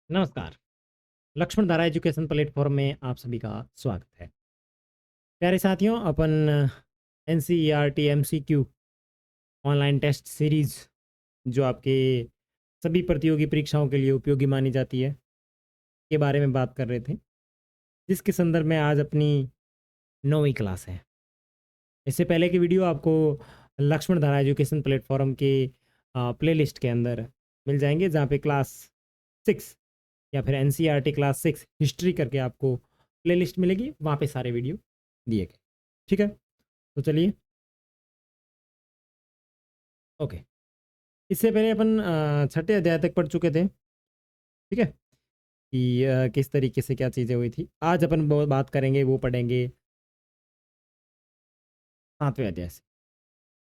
नमस्कार। लक्ष्मण धारा education platform में आप सभी का स्वागत है। प्यारे साथियों, अपन NCERT MCQ online test series जो आपके सभी प्रतियोगी परीक्षाओं के लिए उपयोगी मानी जाती है, के बारे में बात कर रहे थे, जिसके संदर्भ में आज अपनी 9वीं क्लास है। इससे पहले की वीडियो आपको लक्ष्मण धारा एजुकेशन प्लेटफॉर्म के प्लेलिस्ट के अंदर मिल जाएंगे, जहाँ पे क्लास 6 या फिर एनसीईआरटी क्लास 6 हिस्ट्री करके आपको प्लेलिस्ट मिलेगी, वहाँ पे सारे वीडियो दिए गए। ठीक है, तो चलिए। ओके, इससे पहले अपन छठे अध्याय तक पढ़ चुके थे। ठीक है, कि किस तरीके से क्या चीज़ें हुई थी। आज अपन वो बात करेंगे, वो पढ़ेंगे 7वें अध्याय से।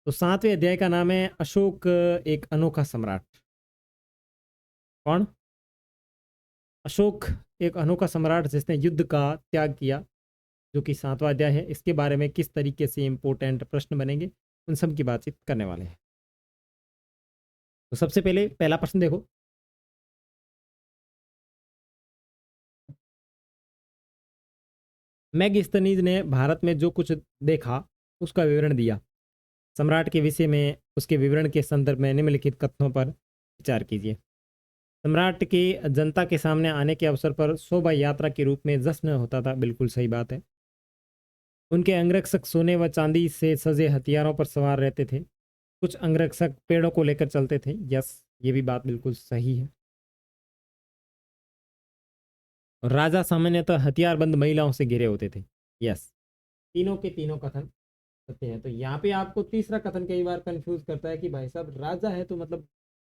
तो 7वें अध्याय का नाम है अशोक एक अनोखा सम्राट। कौन? अशोक एक अनोखा सम्राट जिसने युद्ध का त्याग किया, जो कि 7वां अध्याय है। इसके बारे में किस तरीके से इंपॉर्टेंट प्रश्न बनेंगे, उन सब की बातचीत करने वाले हैं। तो सबसे पहले पहला प्रश्न देखो। मैगस्थनीज ने भारत में जो कुछ देखा उसका विवरण दिया। सम्राट के विषय में उसके विवरण के संदर्भ में निम्नलिखित कथनों पर विचार कीजिए। सम्राट की जनता के सामने आने के अवसर पर शोभा यात्रा के रूप में जश्न होता था। बिल्कुल सही बात है। उनके अंगरक्षक सोने व चांदी से सजे हथियारों पर सवार रहते थे। कुछ अंगरक्षक पेड़ों को लेकर चलते थे। यस, ये भी बात बिल्कुल सही है। और राजा सामान्यतः हथियारबंद महिलाओं से घिरे होते थे। यस, तीनों के तीनों कथन सत्य है। तो यहाँ पे आपको तीसरा कथन कई बार कंफ्यूज करता है कि भाई साहब राजा है तो मतलब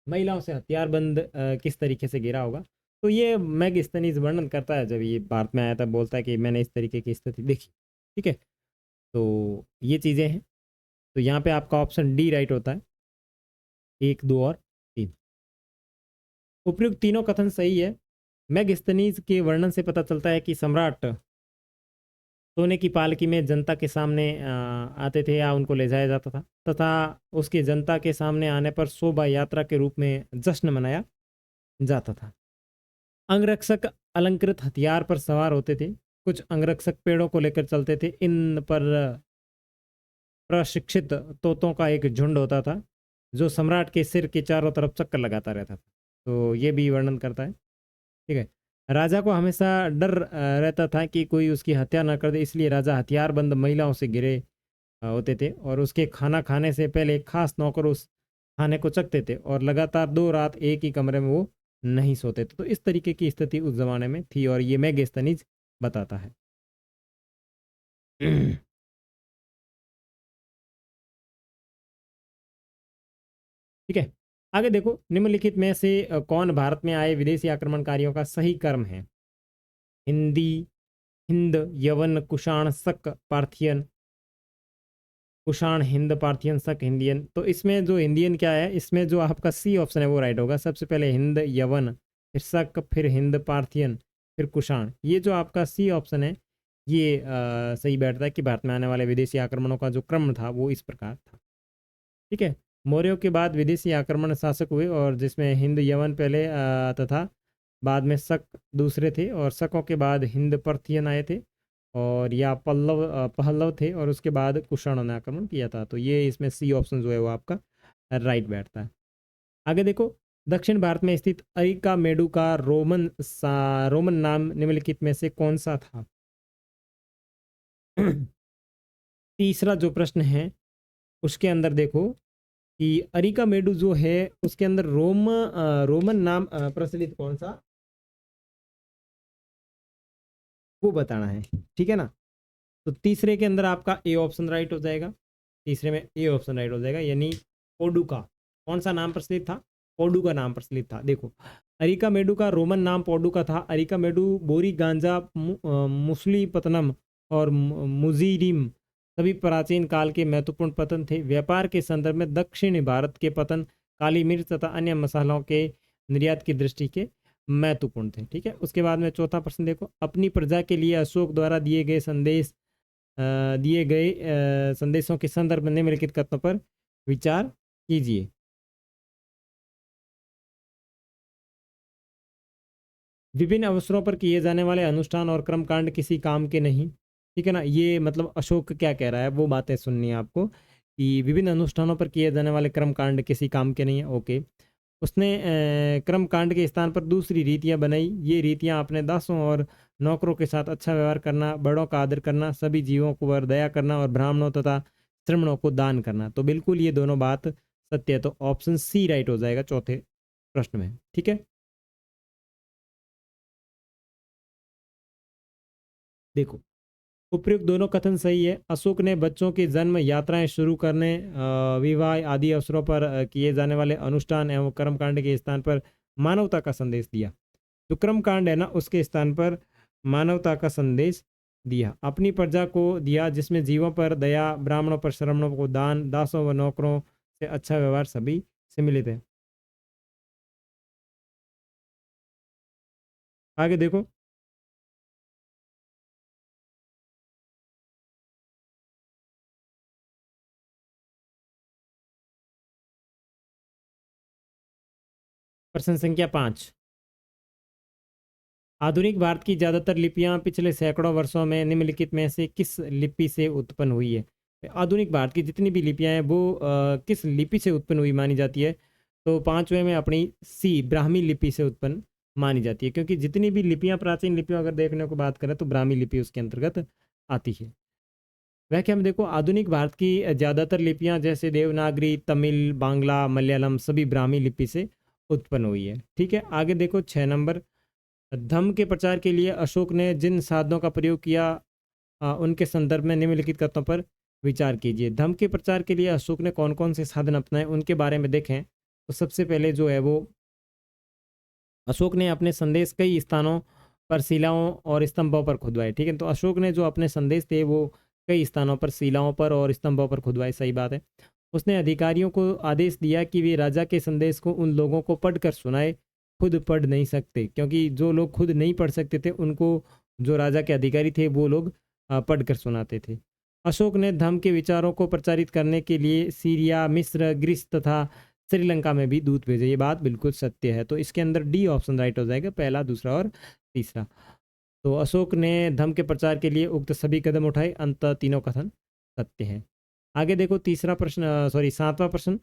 महिलाओं से हथियारबंद किस तरीके से घिरा होगा। तो ये मैगस्थनीज वर्णन करता है, जब ये भारत में आया था, बोलता है कि मैंने इस तरीके की स्थिति देखी। ठीक है, तो ये चीज़ें हैं। तो यहाँ पे आपका ऑप्शन डी राइट होता है, 1, 2 और 3। उपयुक्त तीनों कथन सही है। मैगस्थनीज के वर्णन से पता चलता है कि सम्राट सोने की पालकी में जनता के सामने आते थे या उनको ले जाया जाता था, तथा उसकी जनता के सामने आने पर शोभा यात्रा के रूप में जश्न मनाया जाता था। अंगरक्षक अलंकृत हथियार पर सवार होते थे। कुछ अंगरक्षक पेड़ों को लेकर चलते थे। इन पर प्रशिक्षित तोतों का एक झुंड होता था, जो सम्राट के सिर के चारों तरफ चक्कर लगाता रहता था। तो ये भी वर्णन करता है। ठीक है, राजा को हमेशा डर रहता था कि कोई उसकी हत्या न कर दे, इसलिए राजा हथियारबंद महिलाओं से घिरे होते थे। और उसके खाना खाने से पहले एक खास नौकर उस खाने को चखते थे, और लगातार 2 रात एक ही कमरे में वो नहीं सोते थे। तो इस तरीके की स्थिति उस जमाने में थी, और ये मैगस्थनीज बताता है। ठीक है, आगे देखो। निम्नलिखित में से कौन भारत में आए विदेशी आक्रमणकारियों का सही क्रम है? हिंदी, हिंद, यवन, कुषाण, शक, पार्थियन। कुषाण, हिंद, पार्थियन, शक, हिंदियन। तो इसमें जो इंडियन क्या है, इसमें जो आपका सी ऑप्शन है वो राइट होगा। सबसे पहले हिंद, यवन, फिर शक, फिर हिंद, पार्थियन, फिर कुषाण। ये जो आपका सी ऑप्शन है, ये सही बैठता है कि भारत में आने वाले विदेशी आक्रमणों का जो क्रम था वो इस प्रकार था। ठीक है, मौर्यों के बाद विदेशी आक्रमण शासक हुए, और जिसमें हिंद, यवन पहले तथा बाद में शक दूसरे थे, और शकों के बाद हिंद, पार्थियन आए थे, और या पल्लव थे, और उसके बाद कुषाणों ने आक्रमण किया था। तो ये इसमें सी ऑप्शन जो है वो आपका राइट बैठता है। आगे देखो। दक्षिण भारत में स्थित अरिका मेडू का रोमन नाम निम्नलिखित में से कौन सा था? तीसरा जो प्रश्न है उसके अंदर देखो कि अरिका मेडू जो है उसके अंदर रोमन नाम प्रचलित कौन सा, वो बताना है। ठीक है ना? तो तीसरे के अंदर आपका ए ऑप्शन राइट हो जाएगा। तीसरे में ए ऑप्शन राइट हो जाएगा, यानी पोडुका। कौन सा नाम प्रचलित था? पोडू का नाम प्रचलित था। देखो, अरिका मेडू का रोमन नाम पोडू का था। अरिका मेडू बोरी गांजा मुसलीपतनम और मुजीरिम सभी प्राचीन काल के महत्वपूर्ण पतन थे। व्यापार के संदर्भ में दक्षिण भारत के पतन काली मिर्च तथा अन्य मसालों के निर्यात की दृष्टि के महत्वपूर्ण थे। ठीक है, उसके बाद में चौथा प्रश्न देखो। अपनी प्रजा के लिए अशोक द्वारा दिए गए संदेशों के संदर्भ में निम्नलिखित कथनों पर विचार कीजिए। विभिन्न अवसरों पर किए जाने वाले अनुष्ठान और कर्मकांड किसी काम के नहीं। ठीक है ना, ये मतलब अशोक क्या कह रहा है वो बातें सुननी है आपको कि विभिन्न अनुष्ठानों पर किए जाने वाले कर्मकांड किसी काम के नहीं है। ओके। उसने कर्मकांड के स्थान पर दूसरी रीतियां बनाई। ये रीतियां अपने दासों और नौकरों के साथ अच्छा व्यवहार करना, बड़ों का आदर करना, सभी जीवों को वर दया करना और ब्राह्मणों तथा श्रमणों को दान करना। तो बिल्कुल ये दोनों बात सत्य है, तो ऑप्शन सी राइट हो जाएगा चौथे प्रश्न में। ठीक है, देखो उपयुक्त दोनों कथन सही है। अशोक ने बच्चों की जन्म यात्राएं शुरू करने, विवाह आदि अवसरों पर किए जाने वाले अनुष्ठान एवं कर्मकांड के स्थान पर मानवता का संदेश दिया। जो कर्मकांड है ना उसके स्थान पर मानवता का संदेश दिया। अपनी प्रजा को दिया जिसमें जीवों पर दया, ब्राह्मणों पर श्रमणों को दान, दासों व नौकरों से अच्छा व्यवहार सभी से मिलित है। आगे देखो, प्रश्न संख्या 5। आधुनिक भारत की ज़्यादातर लिपियां पिछले सैकड़ों वर्षों में निम्नलिखित में से किस लिपि से उत्पन्न हुई है? आधुनिक भारत की जितनी भी लिपियां हैं वो किस लिपि से उत्पन्न हुई मानी जाती है? तो पांचवें में अपनी सी ब्राह्मी लिपि से उत्पन्न मानी जाती है, क्योंकि जितनी भी लिपियां प्राचीन लिपियों अगर देखने को बात करें तो ब्राह्मी लिपि उसके अंतर्गत आती है। वैसे हम देखो आधुनिक भारत की ज़्यादातर लिपियां जैसे देवनागरी, तमिल, बांग्ला, मलयालम सभी ब्राह्मी लिपि से उत्पन्न हुई है। ठीक है, आगे देखो 6 नंबर। धम्म के प्रचार के लिए अशोक ने जिन साधनों का प्रयोग किया उनके संदर्भ में निम्नलिखित कथनों पर विचार कीजिए। धम्म के प्रचार के लिए अशोक ने कौन कौन से साधन अपनाए उनके बारे में देखें। तो सबसे पहले जो है वो अशोक ने अपने संदेश कई स्थानों पर शिलाओं और स्तंभों पर खुदवाए। ठीक है, तो अशोक ने जो अपने संदेश थे वो कई स्थानों पर शिलाओं पर और स्तंभों पर खुदवाए, सही बात है। उसने अधिकारियों को आदेश दिया कि वे राजा के संदेश को उन लोगों को पढ़कर सुनाए, खुद पढ़ नहीं सकते, क्योंकि जो लोग खुद नहीं पढ़ सकते थे उनको जो राजा के अधिकारी थे वो लोग पढ़ कर सुनाते थे। अशोक ने धम्म के विचारों को प्रचारित करने के लिए सीरिया, मिस्र, ग्रीस तथा श्रीलंका में भी दूत भेजे। ये बात बिल्कुल सत्य है, तो इसके अंदर डी ऑप्शन राइट हो जाएगा, पहला, दूसरा और तीसरा। तो अशोक ने धम्म के प्रचार के लिए उक्त सभी कदम उठाए, अंत तीनों कथन सत्य हैं। आगे देखो तीसरा प्रश्न, सॉरी 7वां प्रश्न।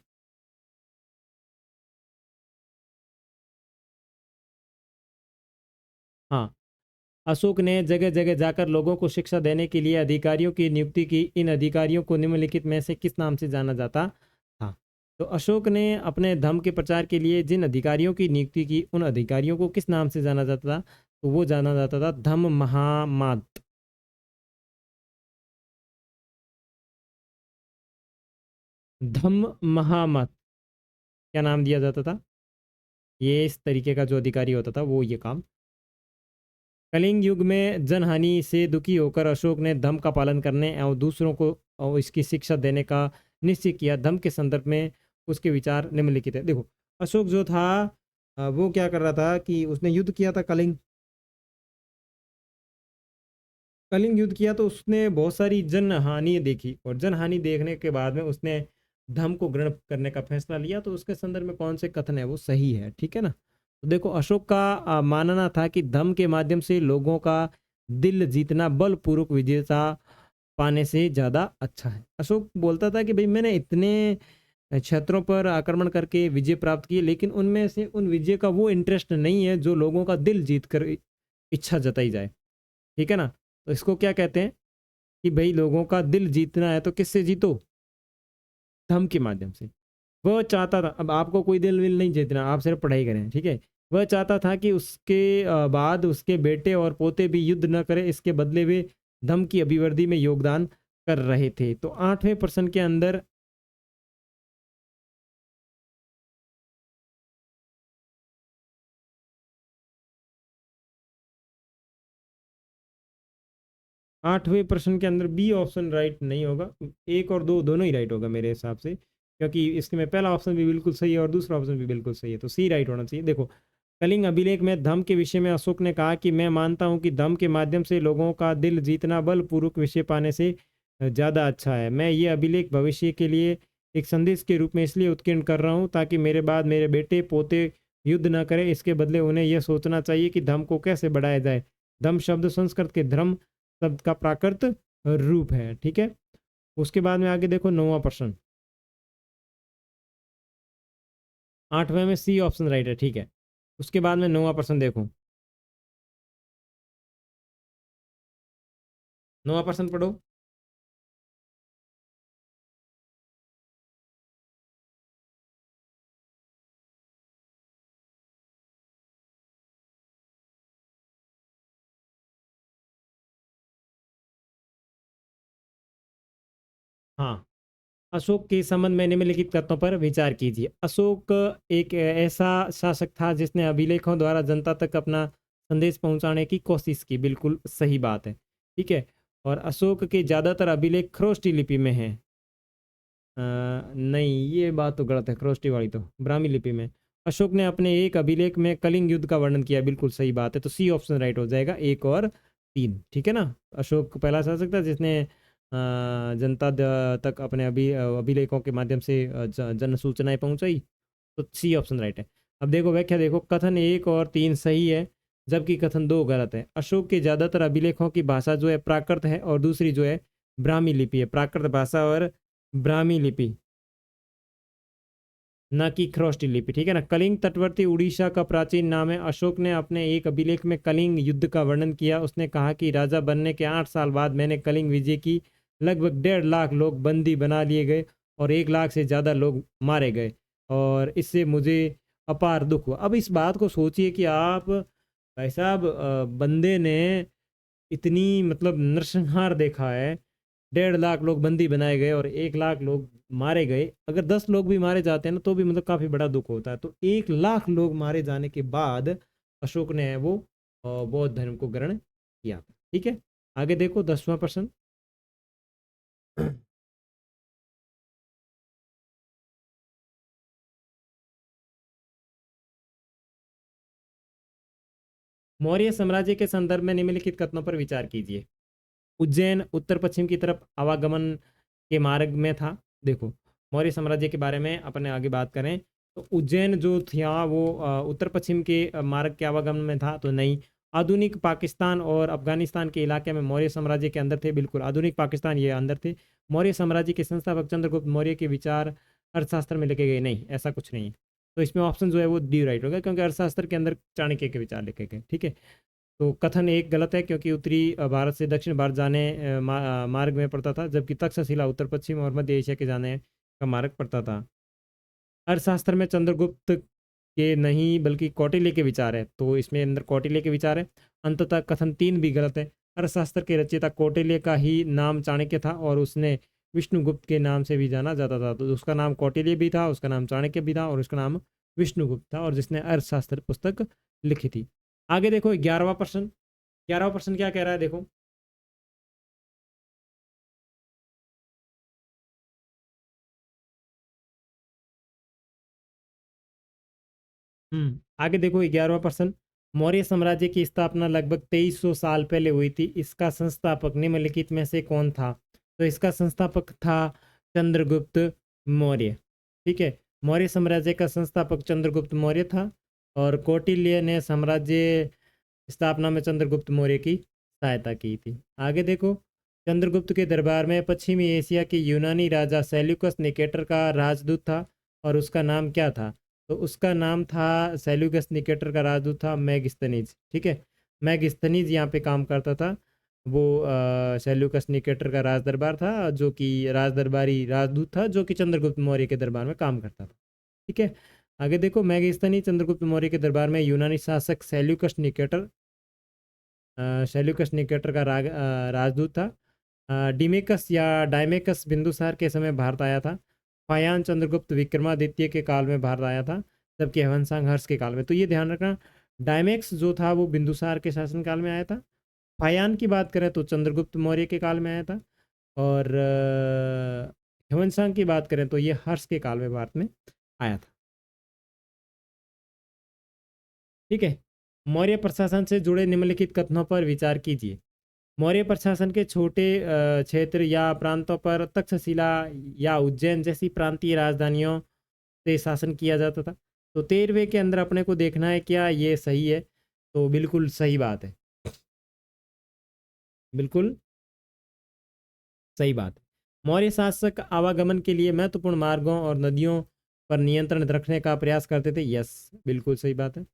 हाँ, अशोक ने जगह जगह जाकर लोगों को शिक्षा देने के लिए अधिकारियों की नियुक्ति की। इन अधिकारियों को निम्नलिखित में से किस नाम से जाना जाता था? तो अशोक ने अपने धर्म के प्रचार के लिए जिन अधिकारियों की नियुक्ति की उन अधिकारियों को किस नाम से जाना जाता था? तो वो जाना जाता था धम्म महामात। धम्म महामत क्या नाम दिया जाता था? ये इस तरीके का जो अधिकारी होता था वो ये काम। कलिंग युग में जनहानि से दुखी होकर अशोक ने धम्म का पालन करने एवं दूसरों को इसकी शिक्षा देने का निश्चय किया। धम्म के संदर्भ में उसके विचार निम्नलिखित है। देखो अशोक जो था वो क्या कर रहा था कि उसने युद्ध किया था कलिंग। कलिंग युद्ध किया तो उसने बहुत सारी जनहानि देखी, और जनहानि देखने के बाद में उसने धर्म को ग्रहण करने का फैसला लिया। तो उसके संदर्भ में कौन से कथन है वो सही है, ठीक है ना। तो देखो अशोक का मानना था कि धर्म के माध्यम से लोगों का दिल जीतना बलपूर्वक विजेता पाने से ज़्यादा अच्छा है। अशोक बोलता था कि भाई मैंने इतने क्षेत्रों पर आक्रमण करके विजय प्राप्त की, लेकिन उनमें से उन विजय का वो इंटरेस्ट नहीं है जो लोगों का दिल जीत कर इच्छा जताई जाए, ठीक है ना। तो इसको क्या कहते हैं कि भाई लोगों का दिल जीतना है तो किससे जीतो? धर्म के माध्यम से। वह चाहता था, अब आपको कोई दिल विल नहीं जीतना, आप सिर्फ पढ़ाई करें, ठीक है। वह चाहता था कि उसके बाद उसके बेटे और पोते भी युद्ध न करें, इसके बदले वे धर्म की अभिवृद्धि में योगदान कर रहे थे। तो 8वें प्रश्न के अंदर 8वें प्रश्न के अंदर बी ऑप्शन राइट नहीं होगा, एक और दो दोनों ही राइट होगा मेरे हिसाब से, क्योंकि इसके में पहला ऑप्शन भी बिल्कुल सही है और दूसरा ऑप्शन भी बिल्कुल सही है, तो सी राइट होना चाहिए। देखो कलिंग अभिलेख में धम्म के विषय में अशोक ने कहा कि मैं मानता हूं कि धम्म के माध्यम से लोगों का दिल जीतना बलपूर्वक विषय पाने से ज़्यादा अच्छा है। मैं ये अभिलेख भविष्य के लिए एक संदेश के रूप में इसलिए उत्कीर्ण कर रहा हूँ ताकि मेरे बाद मेरे बेटे पोते युद्ध न करें, इसके बदले उन्हें यह सोचना चाहिए कि धर्म को कैसे बढ़ाया जाए। धम्म शब्द संस्कृत के धर्म शब्द का प्राकृत रूप है। ठीक है, उसके बाद में आगे देखो 9वां प्रश्न, 8वें में सी ऑप्शन राइट है। ठीक है, उसके बाद में 9वां प्रश्न देखो, 9वां प्रश्न पढ़ो। हाँ, अशोक के संबंध में निम्नलिखित तथ्यों पर विचार कीजिए। अशोक एक ऐसा शासक था जिसने अभिलेखों द्वारा जनता तक अपना संदेश पहुंचाने की कोशिश की। बिल्कुल सही बात है। ठीक है, और अशोक के ज़्यादातर अभिलेख खरोष्टी लिपि में हैं। नहीं, ये बात तो गलत है, खरोष्टी वाली तो ब्राह्मी लिपि में। अशोक ने अपने एक अभिलेख में कलिंग युद्ध का वर्णन किया। बिल्कुल सही बात है, तो सी ऑप्शन राइट हो जाएगा, 1 और 3। ठीक है ना, अशोक पहला शासक था जिसने जनता तक अपने अभिलेखों के माध्यम से जन सूचनाएं पहुंचाई, तो सी ऑप्शन राइट है। अब देखो व्याख्या देखो, कथन 1 और 3 सही है, जबकि कथन 2 गलत है। अशोक के ज़्यादातर अभिलेखों की भाषा जो है प्राकृत है, और दूसरी जो है ब्राह्मी लिपि है। प्राकृत भाषा और ब्राह्मी लिपि, न कि खरोष्टी लिपि। ठीक है ना। कलिंग तटवर्ती उड़ीसा का प्राचीन नाम है। अशोक ने अपने एक अभिलेख में कलिंग युद्ध का वर्णन किया। उसने कहा कि राजा बनने के 8 साल बाद मैंने कलिंग विजय की। लगभग 1.5 लाख लोग बंदी बना लिए गए और 1 लाख से ज़्यादा लोग मारे गए, और इससे मुझे अपार दुख हुआ। अब इस बात को सोचिए कि आप भाई साहब, बंदे ने इतनी मतलब नरसंहार देखा है, 1.5 लाख लोग बंदी बनाए गए और 1 लाख लोग मारे गए। अगर 10 लोग भी मारे जाते हैं ना, तो भी मतलब काफ़ी बड़ा दुख होता है। तो 1 लाख लोग मारे जाने के बाद अशोक ने वो बौद्ध धर्म को ग्रहण किया। ठीक है, आगे देखो 10वां प्रश्न। मौर्य साम्राज्य के संदर्भ में निम्नलिखित कथनों पर विचार कीजिए। उज्जैन उत्तर पश्चिम की तरफ आवागमन के मार्ग में था। देखो, मौर्य साम्राज्य के बारे में अपने आगे बात करें तो उज्जैन जो था वो उत्तर पश्चिम के मार्ग के आवागमन में था, तो नहीं। आधुनिक पाकिस्तान और अफगानिस्तान के इलाके में मौर्य साम्राज्य के अंदर थे। बिल्कुल, आधुनिक पाकिस्तान ये अंदर थे। मौर्य साम्राज्य के संस्थापक चंद्रगुप्त मौर्य के विचार अर्थशास्त्र में लिखे गए। नहीं, ऐसा कुछ नहीं है। तो इसमें ऑप्शन जो है वो डी राइट होगा, क्योंकि अर्थशास्त्र के अंदर चाणक्य के विचार लिखे गए। ठीक है, तो कथन 1 गलत है, क्योंकि उत्तरी भारत से दक्षिण भारत जाने मार्ग में पड़ता था, जबकि तक्षशिला उत्तर पश्चिम और मध्य एशिया के जाने का मार्ग पड़ता था। अर्थशास्त्र में चंद्रगुप्त के नहीं बल्कि कौटिल्य के विचार है, तो इसमें अंदर कौटिल्य के विचार है। अंततः कथन 3 भी गलत है। अर्थशास्त्र के रचयिता कौटिल्य का ही नाम चाणक्य था, और उसने विष्णुगुप्त के नाम से भी जाना जाता था। तो उसका नाम कौटिल्य भी था, उसका नाम चाणक्य भी था, और उसका नाम विष्णुगुप्त था, और जिसने अर्थशास्त्र पुस्तक लिखी थी। आगे देखो 11वां प्रश्न। 11वां प्रश्न क्या कह रहा है, देखो। आगे देखो 11वां प्रश्न। मौर्य साम्राज्य की स्थापना लगभग 2300 साल पहले हुई थी। इसका संस्थापक निम्नलिखित में से कौन था? तो इसका संस्थापक था चंद्रगुप्त मौर्य। ठीक है, मौर्य साम्राज्य का संस्थापक चंद्रगुप्त मौर्य था, और कौटिल्य ने साम्राज्य स्थापना में चंद्रगुप्त मौर्य की सहायता की थी। आगे देखो, चंद्रगुप्त के दरबार में पश्चिमी एशिया के यूनानी राजा सेल्यूकस निकेटर का राजदूत था, और उसका नाम क्या था? तो उसका नाम था, सेल्यूकस निकेटर का राजदूत था मैगस्थनीज। ठीक है, मैगस्थनीज यहाँ पे काम करता था। वो सेल्यूकस निकेटर का राज दरबार था, जो कि राज दरबारी राजदूत था, जो कि चंद्रगुप्त मौर्य के दरबार में काम करता था। ठीक है, आगे देखो, मैगस्थनी चंद्रगुप्त मौर्य के दरबार में यूनानी शासक सेल्यूकस निकेटर का राजदूत था। डिमेकस या डायमेकस बिंदुसार के समय भारत आया था। फायान चंद्रगुप्त विक्रमादित्य के काल में भारत आया था, जबकि ह्वेनसांग हर्ष के काल में। तो ये ध्यान रखना, डायमेक्स जो था वो बिंदुसार के शासनकाल में आया था। फायान की बात करें तो चंद्रगुप्त मौर्य के काल में आया था, और ह्वेनसांग की बात करें तो ये हर्ष के काल में भारत में आया था। ठीक है, मौर्य प्रशासन से जुड़े निम्नलिखित कथनों पर विचार कीजिए। मौर्य प्रशासन के छोटे क्षेत्र या प्रांतों पर तक्षशिला या उज्जैन जैसी प्रांतीय राजधानियों से शासन किया जाता था। तो 13वें के अंदर अपने को देखना है क्या ये सही है, तो बिल्कुल सही बात है, बिल्कुल सही बात। मौर्य शासक आवागमन के लिए महत्वपूर्ण मार्गों और नदियों पर नियंत्रण रखने का प्रयास करते थे, यस बिल्कुल सही बात है।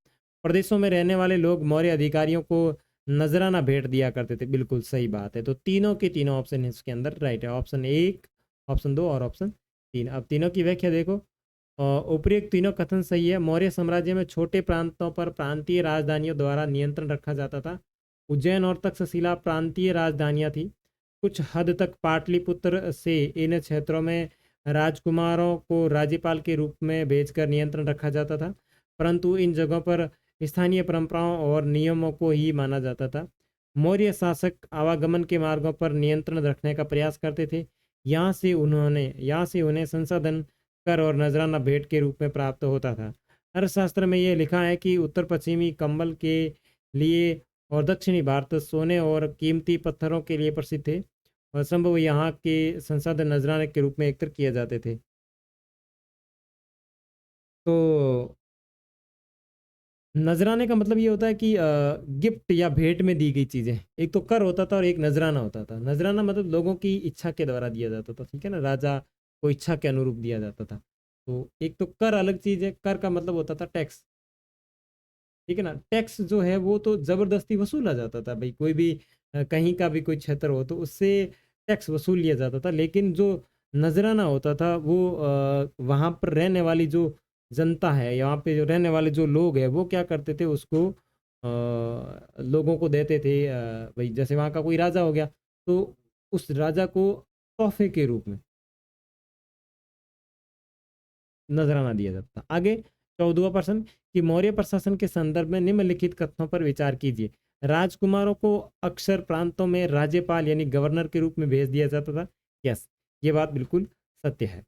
प्रदेशों में रहने वाले लोग मौर्य अधिकारियों को नजराना भेंट दिया करते थे, बिल्कुल सही बात है। तो तीनों के तीनों ऑप्शन इसके अंदर राइट है, ऑप्शन 1, ऑप्शन 2 और ऑप्शन 3। अब तीनों की व्याख्या देखो। उपयुक्त तीनों कथन सही है। मौर्य साम्राज्य में छोटे प्रांतों पर प्रांतीय राजधानियों द्वारा नियंत्रण रखा जाता था। उज्जैन और तक्षशिला प्रांतीय राजधानियां थी। कुछ हद तक पाटलिपुत्र से इन क्षेत्रों में राजकुमारों को राज्यपाल के रूप में भेजकर नियंत्रण रखा जाता था, परंतु इन जगहों पर स्थानीय परंपराओं और नियमों को ही माना जाता था। मौर्य शासक आवागमन के मार्गों पर नियंत्रण रखने का प्रयास करते थे। यहाँ से उन्हें संसाधन, कर और नजराना भेंट के रूप में प्राप्त होता था। अर्थशास्त्र में यह लिखा है कि उत्तर पश्चिमी कंबल के लिए और दक्षिणी भारत सोने और कीमती पत्थरों के लिए प्रसिद्ध थे, और संभव यहाँ के संसाधन नजराने के रूप में एकत्र किए जाते थे। तो नजराने का मतलब ये होता है कि गिफ्ट या भेंट में दी गई चीजें। एक तो कर होता था और एक नजराना होता था। नजराना मतलब लोगों की इच्छा के द्वारा दिया जाता था, ठीक है ना, राजा को इच्छा के अनुरूप दिया जाता था। तो एक तो कर अलग चीज है, कर का मतलब होता था टैक्स, ठीक है ना। टैक्स जो है वो तो जबरदस्ती वसूला जाता था भाई, कोई भी कहीं का भी कोई क्षेत्र हो तो उससे टैक्स वसूल लिया जाता था। लेकिन जो नजराना होता था वो वहाँ पर रहने वाली जो जनता है या वहाँ पे जो रहने वाले जो लोग हैं वो क्या करते थे, उसको लोगों को देते थे। भाई जैसे वहाँ का कोई राजा हो गया तो उस राजा को तोहफे के रूप में नजराना दिया जाता था। आगे 14वां प्रश्न कि मौर्य प्रशासन के संदर्भ में निम्नलिखित कथनों पर विचार कीजिए। राजकुमारों को अक्सर प्रांतों में राज्यपाल यानी गवर्नर के रूप में भेज दिया जाता था, यस ये बात बिल्कुल सत्य है।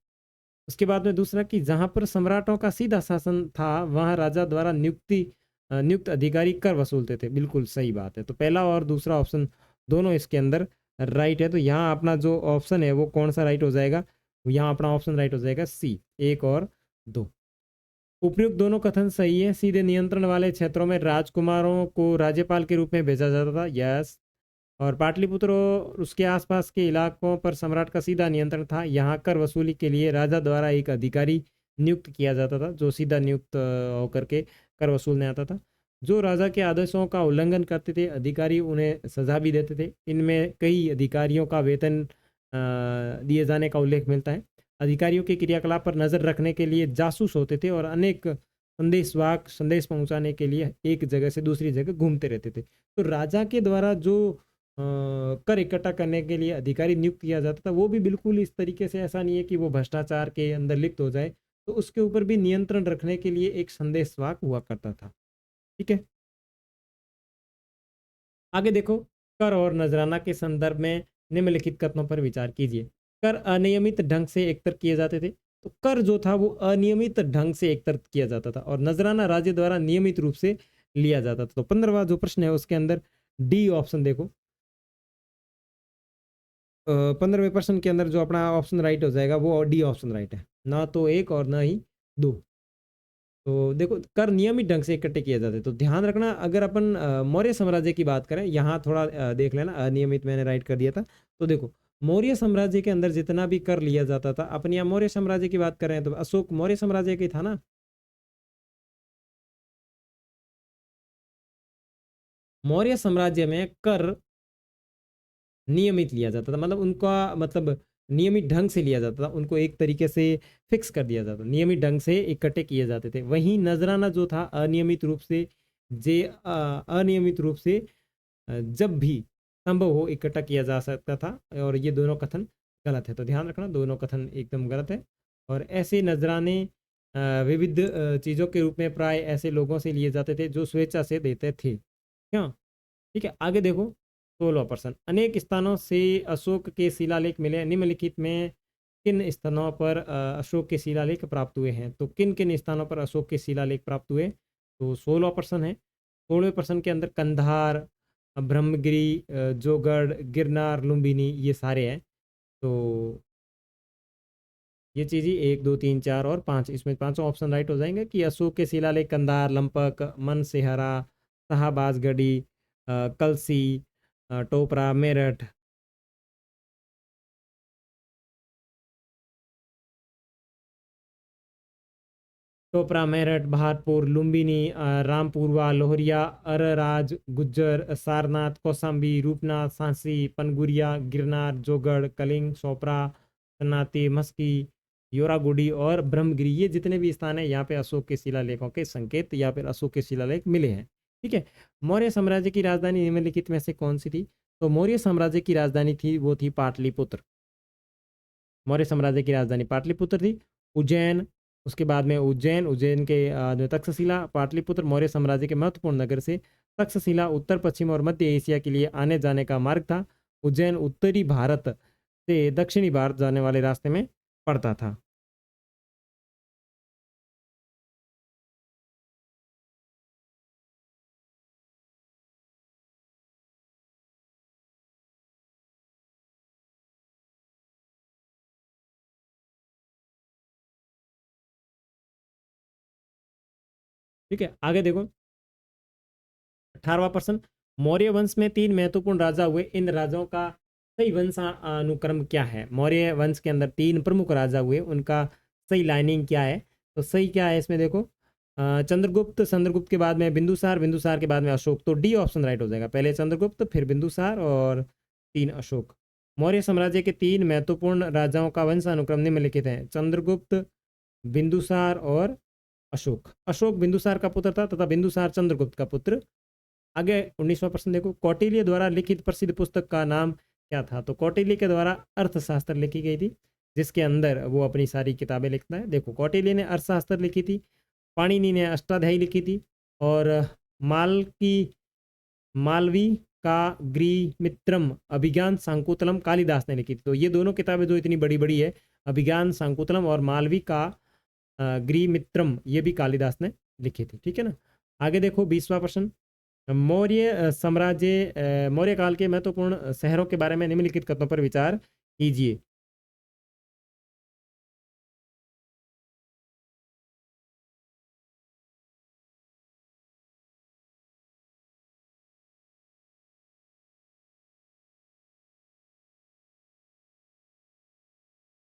उसके बाद में दूसरा कि जहां पर सम्राटों का सीधा शासन था वहां राजा द्वारा नियुक्त अधिकारी कर वसूलते थे, बिल्कुल सही बात है। तो पहला और दूसरा ऑप्शन दोनों इसके अंदर राइट है। तो यहाँ अपना जो ऑप्शन है वो कौन सा राइट हो जाएगा, यहाँ अपना ऑप्शन राइट हो जाएगा सी, 1 और 2। उपयुक्त दोनों कथन सही है। सीधे नियंत्रण वाले क्षेत्रों में राजकुमारों को राज्यपाल के रूप में भेजा जाता था, यस। और पाटलिपुत्र और उसके आसपास के इलाकों पर सम्राट का सीधा नियंत्रण था। यहाँ कर वसूली के लिए राजा द्वारा एक अधिकारी नियुक्त किया जाता था जो सीधा नियुक्त होकर के कर वसूलने आता था। जो राजा के आदेशों का उल्लंघन करते थे अधिकारी उन्हें सजा भी देते थे। इनमें कई अधिकारियों का वेतन दिए जाने का उल्लेख मिलता है। अधिकारियों के क्रियाकलाप पर नजर रखने के लिए जासूस होते थे और अनेक संदेशवाहक संदेश पहुंचाने के लिए एक जगह से दूसरी जगह घूमते रहते थे। तो राजा के द्वारा जो कर इकट्ठा करने के लिए अधिकारी नियुक्त किया जाता था वो भी बिल्कुल इस तरीके से ऐसा नहीं है कि वो भ्रष्टाचार के अंदर लिप्त हो जाए, तो उसके ऊपर भी नियंत्रण रखने के लिए एक संदेशवाहक हुआ करता था, ठीक है। आगे देखो, कर और नजराना के संदर्भ में निम्नलिखित कथनों पर विचार कीजिए। कर अनियमित ढंग से एकत्र किए जाते थे, तो कर जो था वो अनियमित ढंग से एकत्र किया जाता था और नजराना राज्य द्वारा नियमित रूप से लिया जाता था। तो 15वां जो प्रश्न है उसके अंदर डी ऑप्शन देखो। 15वें प्रश्न के अंदर जो अपना ऑप्शन राइट हो जाएगा वो डी ऑप्शन राइट है, ना तो 1 और ना ही 2। तो देखो, कर नियमित ढंग से इकट्ठे किए जाते, तो ध्यान रखना अगर अपन मौर्य साम्राज्य की बात करें, यहाँ थोड़ा देख लेना, अनियमित मैंने राइट कर दिया था। तो देखो, मौर्य साम्राज्य के अंदर जितना भी कर लिया जाता था, अपन यहाँ मौर्य साम्राज्य की बात करें तो अशोक मौर्य साम्राज्य की था ना। मौर्य साम्राज्य में कर नियमित लिया जाता था, मतलब उनका मतलब नियमित ढंग से लिया जाता था, उनको एक तरीके से फिक्स कर दिया जाता, नियमित ढंग से इकट्ठे किए जाते थे। वहीं नजराना जो था अनियमित रूप से, अनियमित रूप से जब भी संभव हो इकट्ठा किया जा सकता था, और ये दोनों कथन गलत है। तो ध्यान रखना दोनों कथन एकदम गलत है। और ऐसे नजराने विविध चीज़ों के रूप में प्राय ऐसे लोगों से लिए जाते थे जो स्वेच्छा से देते थे, क्यों, ठीक है। आगे देखो, 16वां प्रश्न, अनेक स्थानों से अशोक के शिलालेख मिले, निम्नलिखित में किन स्थानों पर अशोक के शिलालेख प्राप्त हुए हैं। तो किन किन स्थानों पर अशोक के शिलालेख प्राप्त हुए, तो 16वां प्रश्न है। 16वें प्रश्न के अंदर कंधार, ब्रह्मगिरी, जोगढ़, गिरनार, लुम्बिनी ये सारे हैं। तो ये चीज़ ही 1 2 3 4 और 5, इसमें पांचों ऑप्शन राइट हो जाएंगे कि अशोक के शिलालेख कंधार, लंपक, मनसेहरा, शाहबाजगढ़ी, कलसी, टोपरा, मेरठ। टोपरा, मेरठ, बहादुरपुर, लुम्बिनी, रामपुरवा, लोहरिया, अरराज, गुज्जर, सारनाथ, कौसाम्बी, रूपनाथ, सांसी, पनगुरिया, गिरनार, जोगढ़, कलिंग, चोपड़ा, सन्नाटी, मस्की, योरागुडी और ब्रह्मगिरी, ये जितने भी स्थान है यहाँ पे अशोक के शिलालेखों के संकेत या फिर अशोक के शिलालेख मिले हैं। ठीक है। मौर्य साम्राज्य की राजधानी निम्नलिखित में से कौन सी थी? तो मौर्य साम्राज्य की राजधानी थी वो थी पाटलिपुत्र। मौर्य साम्राज्य की राजधानी पाटलिपुत्र थी। उज्जैन, उसके बाद में उज्जैन, उज्जैन के जो तक्षशिला, पाटलिपुत्र मौर्य साम्राज्य के महत्वपूर्ण नगर से। तक्षशिला उत्तर पश्चिम और मध्य एशिया के लिए आने जाने का मार्ग था। उज्जैन उत्तरी भारत से दक्षिणी भारत जाने वाले रास्ते में पड़ता था। ठीक है, आगे देखो 18वां प्रश्न, मौर्य वंश में 3 महत्वपूर्ण राजा हुए, इन राजाओं का सही वंशानुक्रम क्या है? मौर्य वंश के अंदर 3 प्रमुख राजा हुए, उनका सही लाइनिंग क्या है? तो सही क्या है इसमें देखो, चंद्रगुप्त, चंद्रगुप्त के बाद में बिंदुसार, बिंदुसार के बाद में अशोक। तो डी ऑप्शन राइट हो जाएगा, पहले चंद्रगुप्त फिर बिंदुसार और 3 अशोक। मौर्य साम्राज्य के 3 महत्वपूर्ण राजाओं का वंशानुक्रम निम्नलिखित है, चंद्रगुप्त, बिंदुसार और अशोक। अशोक बिंदुसार का पुत्र था तथा बिंदुसार चंद्रगुप्त का पुत्र। आगे 19वां प्रश्न देखो, कौटिल्य द्वारा लिखित प्रसिद्ध पुस्तक का नाम क्या था? तो कौटिल्य के द्वारा अर्थशास्त्र लिखी गई थी, जिसके अंदर वो अपनी सारी किताबें लिखता है। देखो कौटिल्य ने अर्थशास्त्र लिखी थी, पाणिनि ने अष्टाध्यायी लिखी थी, और माल की मालवी का गृहमित्रम, अभिज्ञान शाकुंतलम कालिदास ने लिखी थी। तो ये दोनों किताबें जो इतनी बड़ी बड़ी है, अभिज्ञान शाकुंतलम और मालवी का गृहमित्रम, ये भी कालिदास ने लिखी थी। ठीक है ना। आगे देखो 20वां प्रश्न, मौर्य साम्राज्य, मौर्य काल के महत्वपूर्ण शहरों के बारे में निम्नलिखित कथनों पर विचार कीजिए।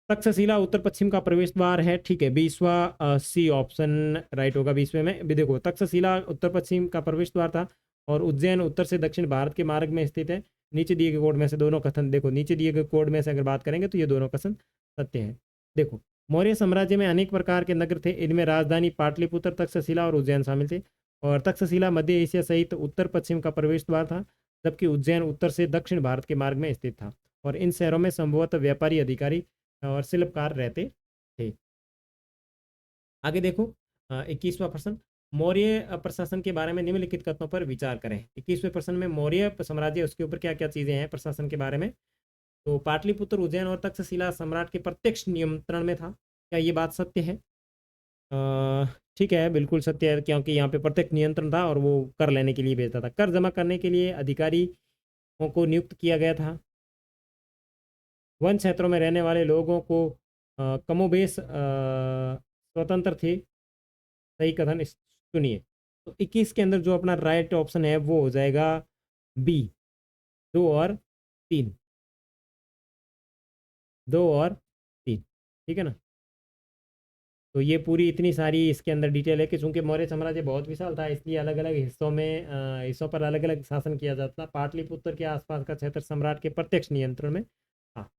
तक्षशिला उत्तर पश्चिम का प्रवेश द्वार है। ठीक है, 20वां सी ऑप्शन राइट होगा। 20वें में भी देखो, तक्षशिला उत्तर पश्चिम का प्रवेश द्वार था और उज्जैन उत्तर से दक्षिण भारत के मार्ग में स्थित है। नीचे दिए गए कोड में से दोनों कथन, देखो नीचे दिए गए कोड में से अगर बात करेंगे तो ये दोनों कथन सत्य है। देखो, मौर्य साम्राज्य में अनेक प्रकार के नगर थे, इनमें राजधानी पाटलिपुत्र, तक्षशिला और उज्जैन शामिल थे। और तक्षशिला मध्य एशिया सहित उत्तर पश्चिम का प्रवेश द्वार था, जबकि उज्जैन उत्तर से दक्षिण भारत के मार्ग में स्थित था। और इन शहरों में संभवतः व्यापारी, अधिकारी और शिल्पकार रहते थे। आगे देखो 21वां प्रश्न, मौर्य प्रशासन के बारे में निम्नलिखित कथनों पर विचार करें। 21वें प्रश्न में मौर्य साम्राज्य, उसके ऊपर क्या क्या चीजें हैं प्रशासन के बारे में। तो पाटलिपुत्र, उज्जैन और तक्षशिला सम्राट के प्रत्यक्ष नियंत्रण में था। क्या ये बात सत्य है? ठीक है, बिल्कुल सत्य है, क्योंकि यहाँ पे प्रत्यक्ष नियंत्रण था और वो कर लेने के लिए भेजता था। कर जमा करने के लिए अधिकारियों को नियुक्त किया गया था। वन क्षेत्रों में रहने वाले लोगों को कमोबेश स्वतंत्र थे। सही कथन सुनिए। तो 21 के अंदर जो अपना राइट ऑप्शन है वो हो जाएगा बी, 2 और 3, 2 और 3। ठीक है ना। तो ये पूरी इतनी सारी इसके अंदर डिटेल है कि चूंकि मौर्य साम्राज्य बहुत विशाल था, इसलिए अलग अलग हिस्सों में हिस्सों पर अलग अलग शासन किया जाता था। पाटलिपुत्र के आसपास का क्षेत्र सम्राट के प्रत्यक्ष नियंत्रण में था।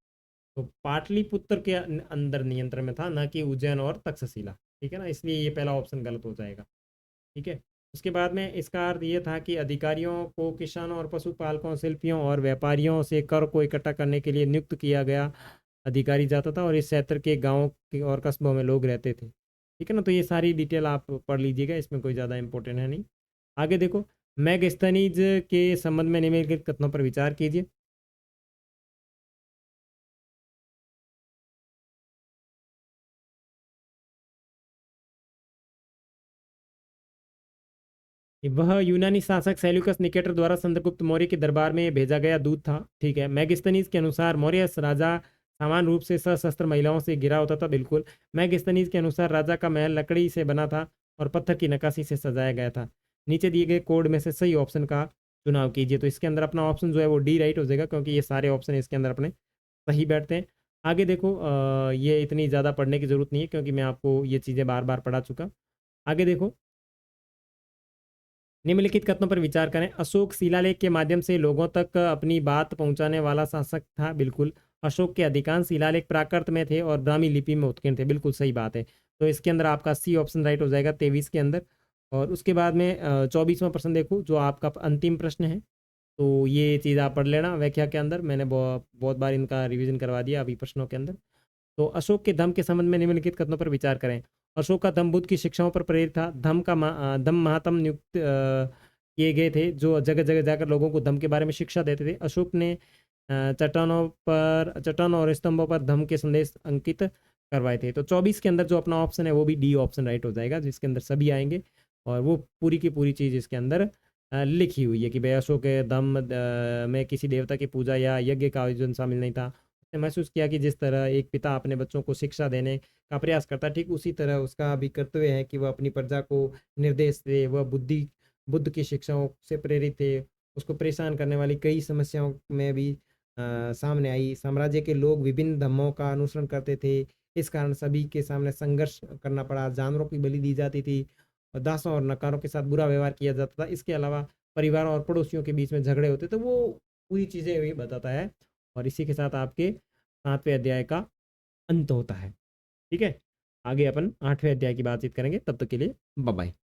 तो पाटलिपुत्र के अंदर नियंत्रण में था, ना कि उज्जैन और तक्षशिला। ठीक है ना, इसलिए ये पहला ऑप्शन गलत हो जाएगा। ठीक है। उसके बाद में इसका अर्थ ये था कि अधिकारियों को किसानों और पशुपालकों, शिल्पियों और व्यापारियों से कर को इकट्ठा करने के लिए नियुक्त किया गया अधिकारी जाता था, और इस क्षेत्र के गाँव के और कस्बों में लोग रहते थे। ठीक है ना। तो ये सारी डिटेल आप पढ़ लीजिएगा, इसमें कोई ज़्यादा इंपॉर्टेंट है नहीं। आगे देखो, मैगस्थनीज के संबंध में निम्नलिखित कथनों पर विचार कीजिए। वह यूनानी शासक सेल्यूकस निकेटर द्वारा चंद्रगुप्त मौर्य के दरबार में भेजा गया दूत था। ठीक है। मैगस्थनीज के अनुसार मौर्य राजा समान रूप से सशस्त्र महिलाओं से घिरा होता था, बिल्कुल। मैगस्थनीज के अनुसार राजा का महल लकड़ी से बना था और पत्थर की नक्काशी से सजाया गया था। नीचे दिए गए कोड में से सही ऑप्शन का चुनाव कीजिए। तो इसके अंदर अपना ऑप्शन जो है वो डी राइट हो जाएगा, क्योंकि ये सारे ऑप्शन इसके अंदर अपने सही बैठते हैं। आगे देखो, ये इतनी ज़्यादा पढ़ने की ज़रूरत नहीं है, क्योंकि मैं आपको ये चीज़ें बार बार पढ़ा चुका। आगे देखो, निम्नलिखित कथनों पर विचार करें। अशोक शिलालेख के माध्यम से लोगों तक अपनी बात पहुंचाने वाला शासक था, बिल्कुल। अशोक के अधिकांश शिलालेख प्राकृत में थे और ब्राह्मी लिपि में उत्कीर्ण थे, बिल्कुल सही बात है। तो इसके अंदर आपका सी ऑप्शन राइट हो जाएगा 23 के अंदर। और उसके बाद में 24वां प्रश्न देखो, जो आपका अंतिम प्रश्न है। तो ये चीज़ आप पढ़ लेना व्याख्या के अंदर, मैंने बहुत बार इनका रिवीजन करवा दिया अभी प्रश्नों के अंदर। तो अशोक के धम्म के संबंध में निम्नलिखित कथनों पर विचार करें। अशोक का धम्म बुद्ध की शिक्षाओं पर प्रेरित था। धम्म महात्म नियुक्त किए गए थे, जो जगह जगह जाकर लोगों को धम्म के बारे में शिक्षा देते थे। अशोक ने चट्टानों और स्तंभों पर धम्म के संदेश अंकित करवाए थे। तो 24 के अंदर जो अपना ऑप्शन है वो भी डी ऑप्शन राइट हो जाएगा, जिसके अंदर सभी आएंगे। और वो पूरी की पूरी चीज़ इसके अंदर लिखी हुई है कि भाई अशोक के धम्म में किसी देवता की पूजा या यज्ञ का आयोजन शामिल नहीं था। उसने महसूस किया कि जिस तरह एक पिता अपने बच्चों को शिक्षा देने का प्रयास करता है, ठीक उसी तरह उसका भी कर्तव्य है कि वह अपनी प्रजा को निर्देश दे। वह बुद्ध की शिक्षाओं से प्रेरित थे। उसको परेशान करने वाली कई समस्याओं में भी सामने आई। साम्राज्य के लोग विभिन्न धर्मों का अनुसरण करते थे, इस कारण सभी के सामने संघर्ष करना पड़ा। जानवरों की बलि दी जाती थी और दासों और नकारों के साथ बुरा व्यवहार किया जाता था। इसके अलावा परिवारों और पड़ोसियों के बीच में झगड़े होते, तो वो पूरी चीज़ें ये बताता है। और इसी के साथ आपके 7वें अध्याय का अंत होता है। ठीक है, आगे अपन 8वें अध्याय की बातचीत करेंगे। तब तक के लिए बाय बाय।